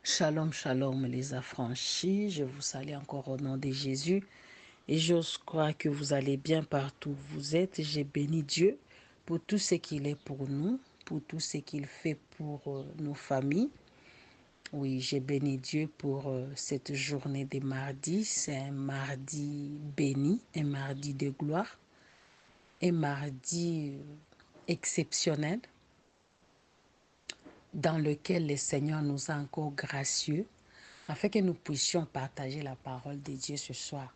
Shalom, shalom les affranchis, je vous salue encore au nom de Jésus et j'ose croire que vous allez bien partout où vous êtes. J'ai béni Dieu pour tout ce qu'il est pour nous, pour tout ce qu'il fait pour nos familles. Oui, j'ai béni Dieu pour cette journée de mardi. C'est un mardi béni, un mardi de gloire, un mardi exceptionnel dans lequel le Seigneur nous a encore gracieux afin que nous puissions partager la parole de Dieu ce soir.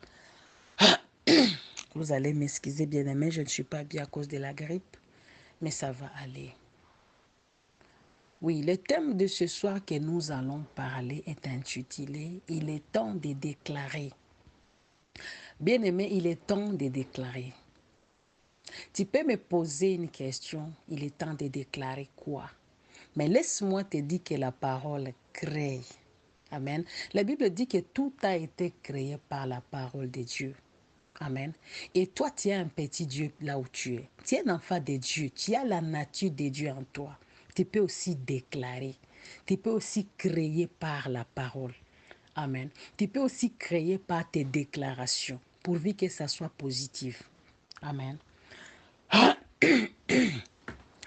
Vous allez m'excuser, bien-aimé, je ne suis pas bien à cause de la grippe, mais ça va aller. Oui, le thème de ce soir que nous allons parler est intitulé « Il est temps de déclarer ». Bien-aimé, il est temps de déclarer. Tu peux me poser une question, il est temps de déclarer quoi? Mais laisse-moi te dire que la parole crée. Amen. La Bible dit que tout a été créé par la parole de Dieu. Amen. Et toi, tu es un petit Dieu là où tu es. Tu es un enfant de Dieu. Tu as la nature de Dieu en toi. Tu peux aussi déclarer. Tu peux aussi créer par la parole. Amen. Tu peux aussi créer par tes déclarations, pourvu que ça soit positif. Amen.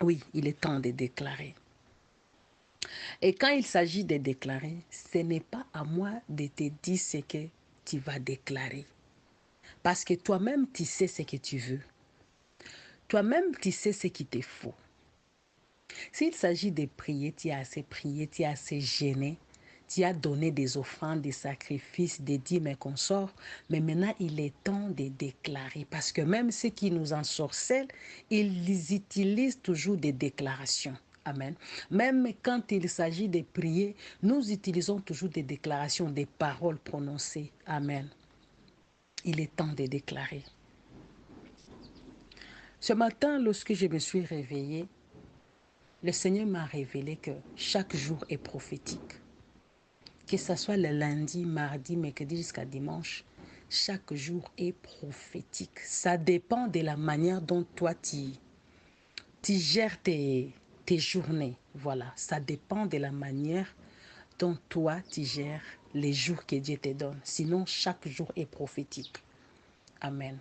Oui, il est temps de déclarer. Et quand il s'agit de déclarer, ce n'est pas à moi de te dire ce que tu vas déclarer. Parce que toi-même, tu sais ce que tu veux. Toi-même, tu sais ce qu'il te faut. S'il s'agit de prier, tu as assez prié, tu as assez gêné, tu as donné des offrandes, des sacrifices, des dîmes et consorts, mais maintenant il est temps de déclarer. Parce que même ceux qui nous ensorcellent, ils utilisent toujours des déclarations. Amen. Même quand il s'agit de prier, nous utilisons toujours des déclarations, des paroles prononcées. Amen. Il est temps de déclarer. Ce matin, lorsque je me suis réveillée, le Seigneur m'a révélé que chaque jour est prophétique. Que ce soit le lundi, mardi, mercredi jusqu'à dimanche, chaque jour est prophétique. Ça dépend de la manière dont toi tu gères tes journées. Voilà, ça dépend de la manière dont toi tu gères les jours que Dieu te donne. Sinon, chaque jour est prophétique. Amen.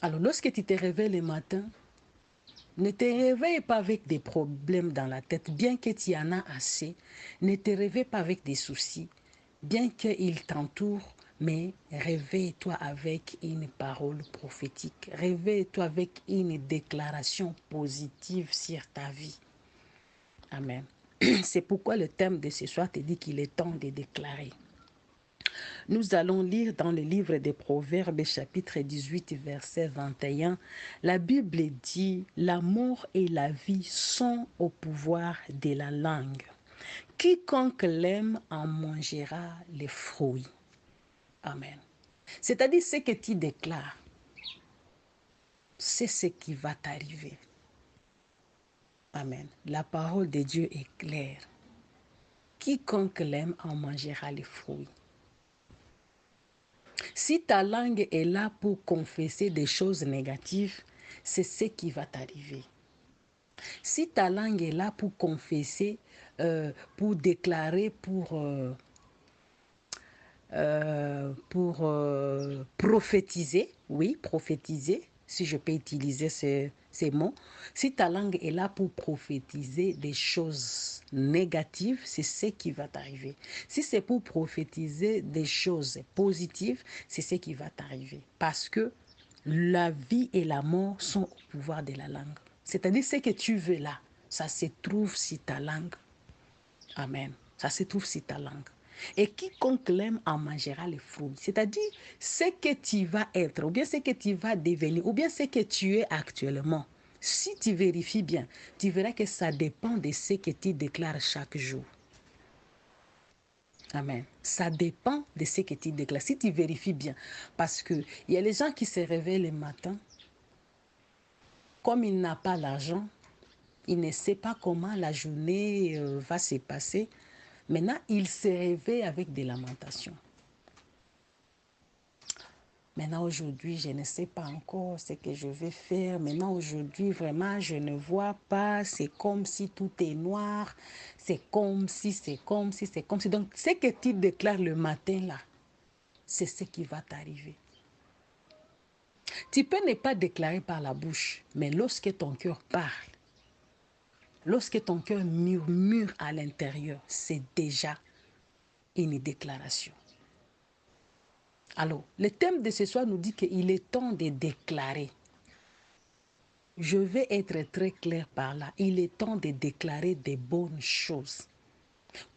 Alors, lorsque tu te réveilles le matin, ne te réveille pas avec des problèmes dans la tête, bien que tu en as assez. Ne te réveille pas avec des soucis, bien qu'il t'entoure, mais réveille-toi avec une parole prophétique. Réveille-toi avec une déclaration positive sur ta vie. Amen. C'est pourquoi le thème de ce soir te dit qu'il est temps de déclarer. Nous allons lire dans le livre des Proverbes, chapitre 18, verset 21. La Bible dit, la mort et la vie sont au pouvoir de la langue. Quiconque l'aime en mangera les fruits. Amen. C'est-à-dire ce que tu déclares, c'est ce qui va t'arriver. Amen. La parole de Dieu est claire. Quiconque l'aime en mangera les fruits. Si ta langue est là pour confesser des choses négatives, c'est ce qui va t'arriver. Si ta langue est là pour confesser, pour déclarer, pour prophétiser, oui, prophétiser, si je peux utiliser ces mots, si ta langue est là pour prophétiser des choses négatives, c'est ce qui va t'arriver. Si c'est pour prophétiser des choses positives, c'est ce qui va t'arriver. Parce que la vie et la mort sont au pouvoir de la langue. C'est-à-dire ce que tu veux là, ça se trouve sur ta langue. Amen. Ça se trouve sur ta langue. Et quiconque l'aime en mangera les fruits. C'est-à-dire ce que tu vas être, ou bien ce que tu vas devenir, ou bien ce que tu es actuellement. Si tu vérifies bien, tu verras que ça dépend de ce que tu déclares chaque jour. Amen. Ça dépend de ce que tu déclares. Si tu vérifies bien, parce qu'il y a les gens qui se réveillent le matin, comme il n'a pas l'argent, il ne sait pas comment la journée va se passer. Maintenant, il se réveille avec des lamentations. Maintenant, aujourd'hui, je ne sais pas encore ce que je vais faire. Maintenant, aujourd'hui, vraiment, je ne vois pas. C'est comme si tout est noir. C'est comme si, c'est comme si, c'est comme si. Donc, ce que tu déclares le matin, là, c'est ce qui va t'arriver. Tu peux ne pas déclarer par la bouche, mais lorsque ton cœur parle, lorsque ton cœur murmure à l'intérieur, c'est déjà une déclaration. Alors, le thème de ce soir nous dit qu'il est temps de déclarer. Je vais être très clair par là. Il est temps de déclarer des bonnes choses.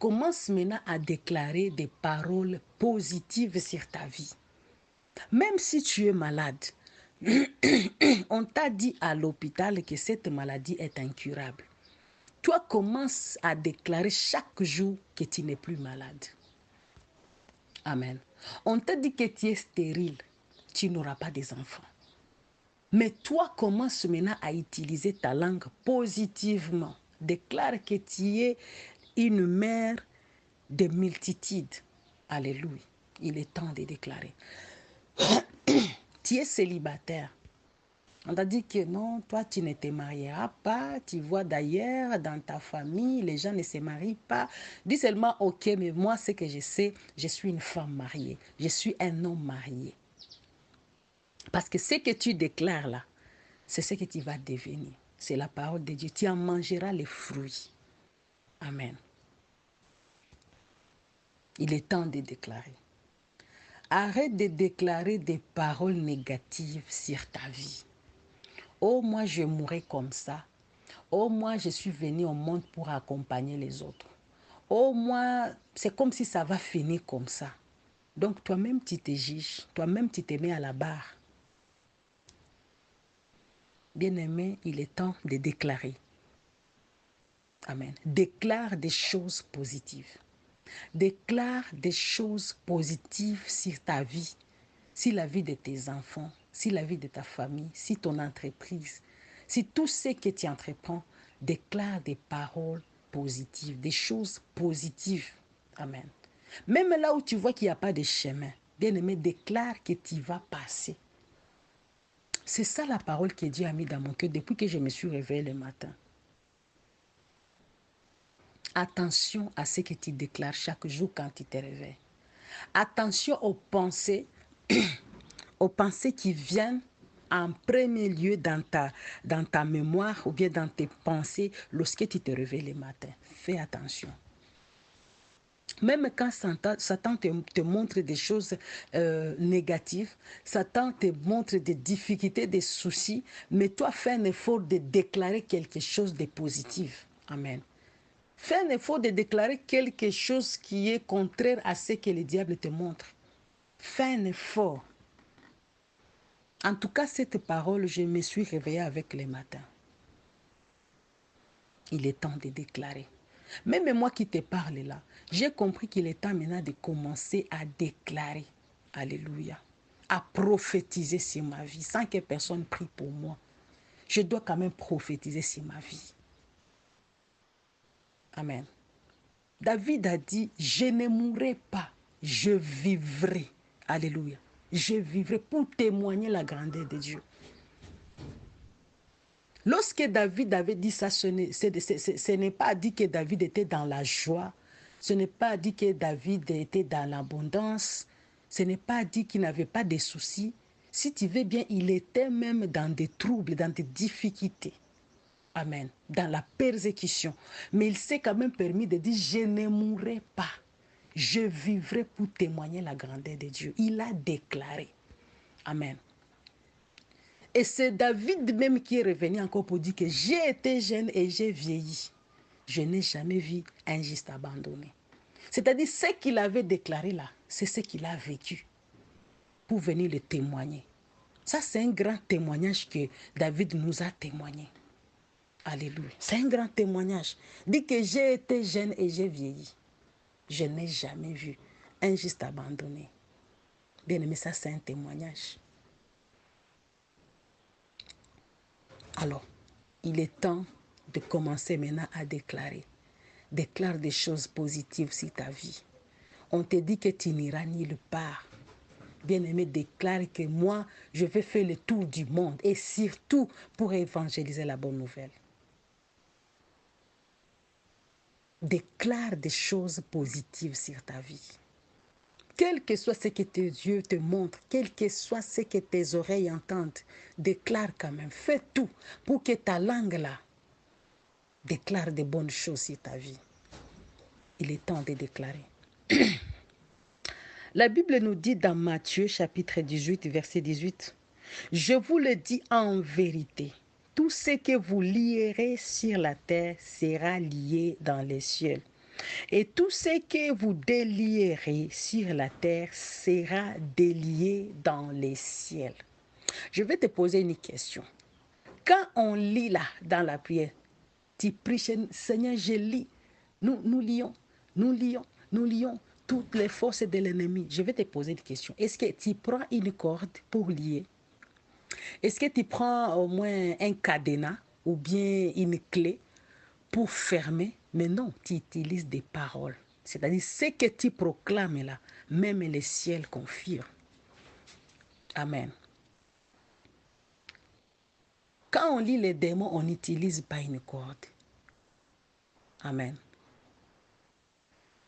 Commence maintenant à déclarer des paroles positives sur ta vie. Même si tu es malade, on t'a dit à l'hôpital que cette maladie est incurable. Toi, commence à déclarer chaque jour que tu n'es plus malade. Amen. On t'a dit que tu es stérile, tu n'auras pas des enfants. Mais toi, commence maintenant à utiliser ta langue positivement. Déclare que tu es une mère de multitudes. Alléluia. Il est temps de déclarer. Tu es célibataire. On t'a dit que non, toi, tu ne te marieras pas. Tu vois d'ailleurs, dans ta famille, les gens ne se marient pas. Dis seulement, ok, mais moi, ce que je sais, je suis une femme mariée. Je suis un homme marié. Parce que ce que tu déclares là, c'est ce que tu vas devenir. C'est la parole de Dieu. Tu en mangeras les fruits. Amen. Il est temps de déclarer. Arrête de déclarer des paroles négatives sur ta vie. Oh, moi, je mourrai comme ça. Oh, moi, je suis venu au monde pour accompagner les autres. Oh, moi, c'est comme si ça va finir comme ça. Donc, toi-même, tu te juges. Toi-même, tu te mets à la barre. Bien-aimé, il est temps de déclarer. Amen. Déclare des choses positives. Déclare des choses positives sur ta vie, sur la vie de tes enfants, sur la vie de ta famille, sur ton entreprise, sur tout ce que tu entreprends. Déclare des paroles positives, des choses positives. Amen. Même là où tu vois qu'il n'y a pas de chemin, bien-aimé, déclare que tu vas passer. C'est ça la parole que Dieu a mis dans mon cœur depuis que je me suis réveillée le matin. Attention à ce que tu déclares chaque jour quand tu te réveilles. Attention aux pensées qui viennent en premier lieu dans ta mémoire ou bien dans tes pensées lorsque tu te réveilles le matin. Fais attention. Même quand Satan te montre des choses négatives, Satan te montre des difficultés, des soucis, mais toi fais un effort de déclarer quelque chose de positif. Amen. Fais un effort de déclarer quelque chose qui est contraire à ce que le diable te montre. Fais un effort. En tout cas, cette parole, je me suis réveillée avec les matins. Il est temps de déclarer. Même moi qui te parle là, j'ai compris qu'il est temps maintenant de commencer à déclarer. Alléluia. À prophétiser sur ma vie sans que personne prie pour moi. Je dois quand même prophétiser sur ma vie. Amen. David a dit, je ne mourrai pas, je vivrai. Alléluia. Je vivrai pour témoigner la grandeur de Dieu. Lorsque David avait dit ça, ce n'est pas dit que David était dans la joie. Ce n'est pas dit que David était dans l'abondance. Ce n'est pas dit qu'il n'avait pas de soucis. Si tu veux bien, il était même dans des troubles, dans des difficultés. Amen. Dans la persécution. Mais il s'est quand même permis de dire, je ne mourrai pas. Je vivrai pour témoigner la grandeur de Dieu. Il a déclaré. Amen. Et c'est David même qui est revenu encore pour dire que j'ai été jeune et j'ai vieilli. Je n'ai jamais vu un juste abandonné. C'est-à-dire ce qu'il avait déclaré là, c'est ce qu'il a vécu pour venir le témoigner. Ça, c'est un grand témoignage que David nous a témoigné. Alléluia. C'est un grand témoignage. Dit que j'ai été jeune et j'ai vieilli. Je n'ai jamais vu un juste abandonné. Bien aimé, ça, c'est un témoignage. Alors, il est temps de commencer maintenant à déclarer. Déclare des choses positives sur ta vie. On te dit que tu n'iras nulle part. Bien-aimé, déclare que moi, je vais faire le tour du monde et surtout pour évangéliser la bonne nouvelle. Déclare des choses positives sur ta vie. Quel que soit ce que tes yeux te montrent, quel que soit ce que tes oreilles entendent, déclare quand même. Fais tout pour que ta langue là déclare des bonnes choses sur ta vie. Il est temps de déclarer. La Bible nous dit dans Matthieu chapitre 18, verset 18, « Je vous le dis en vérité, tout ce que vous lierez sur la terre sera lié dans les cieux. Et tout ce que vous délierez sur la terre sera délié dans les ciels. » Je vais te poser une question. Quand on lit là, dans la prière, tu pries, Seigneur, je lis. Nous lions toutes les forces de l'ennemi. Je vais te poser une question. Est-ce que tu prends une corde pour lier? Est-ce que tu prends au moins un cadenas ou bien une clé pour fermer? Mais non, tu utilises des paroles. C'est-à-dire, ce que tu proclames là, même le ciel confirme. Amen. Quand on lit les démons, on n'utilise pas une corde. Amen.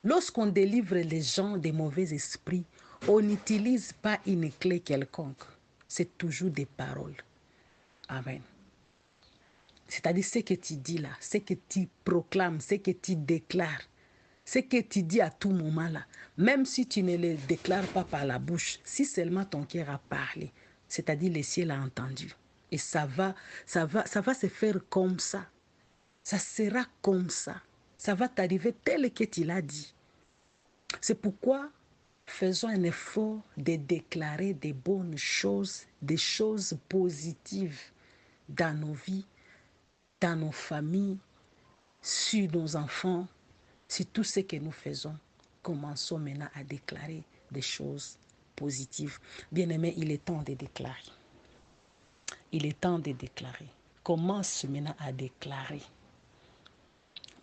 Lorsqu'on délivre les gens des mauvais esprits, on n'utilise pas une clé quelconque. C'est toujours des paroles. Amen. C'est-à-dire ce que tu dis là, ce que tu proclames, ce que tu déclares, ce que tu dis à tout moment là, même si tu ne le déclares pas par la bouche, si seulement ton cœur a parlé, c'est-à-dire le ciel a entendu. Et ça va se faire comme ça. Ça sera comme ça. Ça va t'arriver tel que tu l'as dit. C'est pourquoi faisons un effort de déclarer des bonnes choses, des choses positives dans nos vies, dans nos familles, sur nos enfants, sur tout ce que nous faisons. Commençons maintenant à déclarer des choses positives. Bien-aimé, il est temps de déclarer. Il est temps de déclarer. Commence maintenant à déclarer.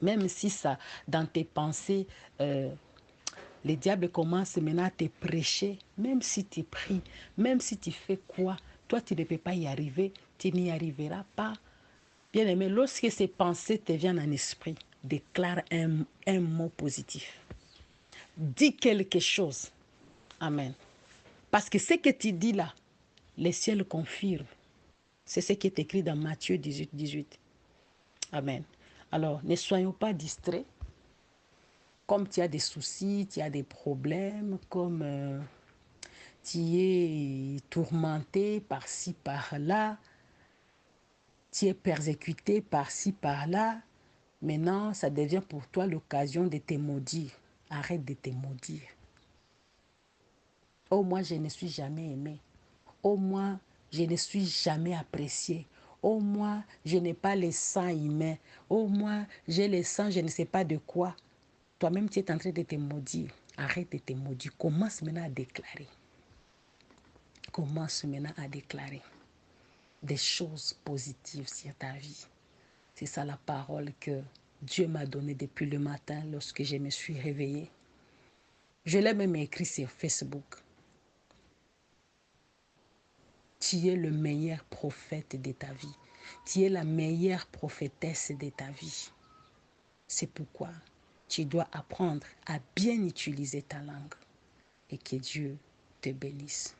Même si ça, dans tes pensées, les diables commencent maintenant à te prêcher, même si tu pries, même si tu fais quoi, toi tu ne peux pas y arriver, tu n'y arriveras pas. Bien-aimé, lorsque ces pensées te viennent en esprit, déclare un mot positif. Dis quelque chose. Amen. Parce que ce que tu dis là, le ciel confirme. C'est ce qui est écrit dans Matthieu 18, 18. Amen. Alors, ne soyons pas distraits. Comme tu as des soucis, tu as des problèmes, comme tu es tourmenté par-ci, par-là, tu es persécuté par-ci, par-là. Maintenant, ça devient pour toi l'occasion de te maudire. Arrête de te maudire. Oh, moi, je ne suis jamais aimé. Oh, moi, je ne suis jamais apprécié. Oh, moi, je n'ai pas le sang humain. Oh, moi, j'ai le sang, je ne sais pas de quoi. Toi-même, tu es en train de te maudire. Arrête de te maudire. Commence maintenant à déclarer. Commence maintenant à déclarer des choses positives sur ta vie. C'est ça la parole que Dieu m'a donnée depuis le matin lorsque je me suis réveillée. Je l'ai même écrit sur Facebook. Tu es le meilleur prophète de ta vie. Tu es la meilleure prophétesse de ta vie. C'est pourquoi tu dois apprendre à bien utiliser ta langue et que Dieu te bénisse.